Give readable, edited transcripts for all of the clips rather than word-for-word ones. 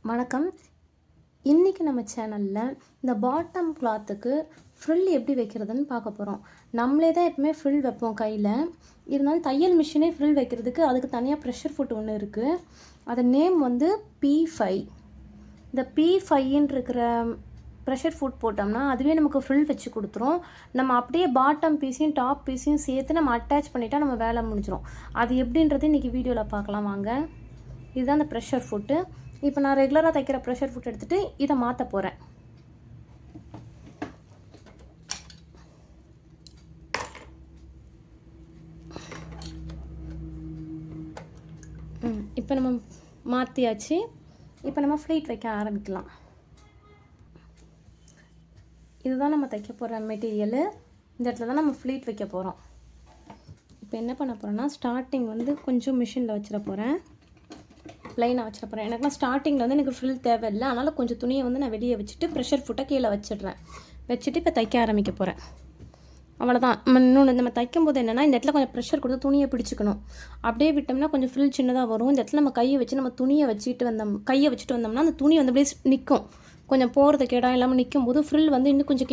வணக்கம். இன்றைக்கி நம்ம சேனலில் இந்த பாட்டம் கிளாத்துக்கு ஃப்ரில் எப்படி வைக்கிறதுன்னு பார்க்க போகிறோம். நம்மளே தான் எப்பவுமே ஃப்ரில் வைப்போம் கையில். இருந்தாலும் தையல் மிஷினே ஃப்ரில் வைக்கிறதுக்கு அதுக்கு தனியாக ப்ரெஷர் ஃபுட் ஒன்று இருக்குது. அது நேம் வந்து P5. இந்த P5ன்னு இருக்கிற ப்ரெஷர் ஃபுட் போட்டோம்னா அதுவே நமக்கு ஃப்ரில் வச்சு கொடுத்துரும். நம்ம அப்படியே பாட்டம் பீஸையும் டாப் பீஸையும் சேர்த்து நம்ம அட்டாச் பண்ணிட்டா நம்ம வேலை முடிஞ்சிடும். அது எப்படின்றது இன்றைக்கி வீடியோவில் பார்க்கலாம் வாங்க. இதுதான் அந்த ப்ரெஷர் ஃபுட்டு. இப்போ நான் ரெகுலராக தைக்கிற ப்ரெஷர் ஃபுட் எடுத்துகிட்டு இதை மாற்ற போகிறேன். இப்போ நம்ம மாற்றியாச்சு. இப்போ நம்ம ஃப்ளீட் வைக்க ஆரம்பிக்கலாம். இதுதான் நம்ம தைக்க போகிற மெட்டீரியலு. இந்த இடத்துல தான் நம்ம ஃப்ளீட் வைக்க போகிறோம். இப்போ என்ன பண்ண போகிறேன்னா ஸ்டார்டிங் வந்து கொஞ்சம் மிஷினில் வச்சிட போகிறேன். ப்ளைனாக வச்சிட போகிறேன். எனக்குலாம் ஸ்டார்டிங்கில் வந்து எனக்கு ஃப்ரில் தேவையில்லை. அதனால் கொஞ்சம் துணியை வந்து நான் வெளியே வச்சுட்டு ப்ரெஷர் ஃபுட்டை கீழே வச்சிடுறேன். வச்சுட்டு இப்போ தைக்க ஆரம்பிக்க போகிறேன். அவ்வளோதான். இன்னொன்று நம்ம தைக்கும்போது என்னென்னா இந்த இடத்துல கொஞ்சம் ப்ரெஷர் கொடுத்து துணியை பிடிச்சிக்கணும். அப்படியே விட்டோம்னா கொஞ்சம் ஃப்ரில் சின்னதாக வரும். இந்த இடத்துல நம்ம கையை வச்சு நம்ம துணியை வச்சுட்டு வந்தோம்னா அந்த துணி வந்து அப்படியே நிற்கும். கொஞ்சம் போகிறதுக்கு இடம் இல்லாமல் நிற்கும் போது ஃப்ரில் வந்து இன்னும் கொஞ்சம்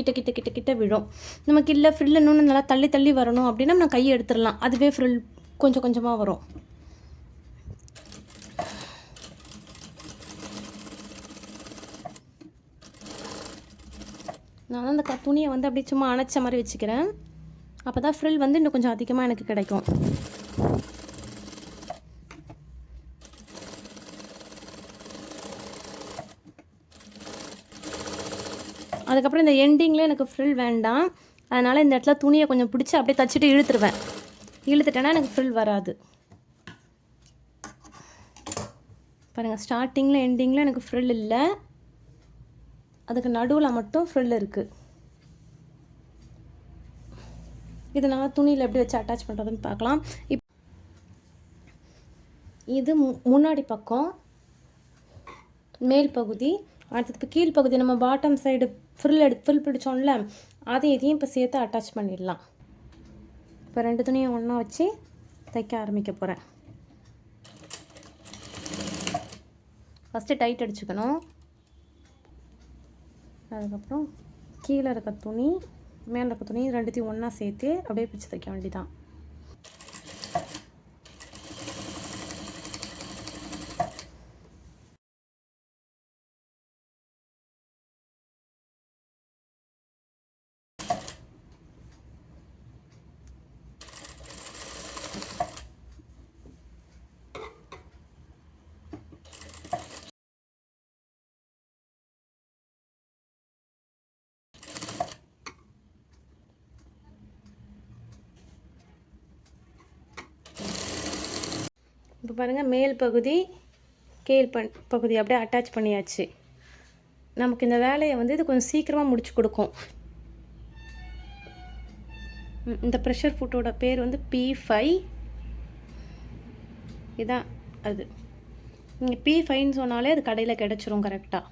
கிட்ட விழும். நமக்கு இல்லை ஃப்ரில் இன்னொன்று நல்லா தள்ளி வரணும் அப்படின்னா நம்ம கையை எடுத்துடலாம். அதுவே ஃப்ரில் கொஞ்சம் கொஞ்சமாக வரும். நான் அந்த துணியை வந்து அப்படியே சும்மா அணைச்ச மாதிரி வச்சுக்கிறேன். அப்போ தான் ஃப்ரில் வந்து இன்னும் கொஞ்சம் அதிகமாக எனக்கு கிடைக்கும். அதுக்கப்புறம் இந்த எண்டிங்கில் எனக்கு ஃப்ரில் வேண்டாம். அதனால் இந்த இடத்துல துணியை கொஞ்சம் பிடிச்சி அப்படியே தைச்சிட்டு இழுத்துட்டேன்னா எனக்கு ஃப்ரில் வராது. பாருங்கள், ஸ்டார்டிங்கில் எண்டிங்கில் எனக்கு ஃப்ரில் இல்லை. அதுக்கு நடுவில் மட்டும் ஃப்ரில் இருக்குது. இதனால் துணியில் எப்படி வச்சு அட்டாச் பண்ணுறதுன்னு பார்க்கலாம். இது முன்னாடி பக்கம் மேல் பகுதி. அடுத்தது இப்போ கீழ் பகுதி நம்ம பாட்டம் சைடு ஃப்ரில் பிடிச்சோம்ல, இதையும் இப்போ சேர்த்து அட்டாச் பண்ணிடலாம். இப்போ ரெண்டு துணியும் ஒன்றா வச்சு தைக்க ஆரம்பிக்க போகிறேன். ஃபஸ்ட்டு டைட் அடிச்சுக்கணும். அதுக்கப்புறம் கீழே இருக்க துணி மேலே இருக்க துணி ரெண்டுத்தையும் ஒன்றா சேர்த்து அப்படியே பிடிச்சி தைக்க வேண்டியதான். இப்போ பாருங்கள், மேல் பகுதி கீழ் பகுதி அப்படியே அட்டாச் பண்ணியாச்சு. நமக்கு இந்த வேலையை வந்து இது கொஞ்சம் சீக்கிரமாக முடிச்சு கொடுக்கும். இந்த ப்ரெஷர் ஃபுட்டோட பேர் வந்து P5. இதான் அது. நீங்கள் P5ன்னு சொன்னாலே அது கடையில் கிடச்சிரும் கரெக்டாக.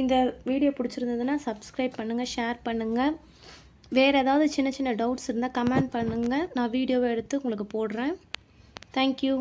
இந்த வீடியோ பிடிச்சிருந்ததுன்னா சப்ஸ்கிரைப் பண்ணுங்கள், ஷேர் பண்ணுங்கள். வேறு ஏதாவது சின்ன சின்ன டவுட்ஸ் இருந்தால் கமெண்ட் பண்ணுங்கள். நான் வீடியோவை எடுத்து உங்களுக்கு போடுறேன். Thank you.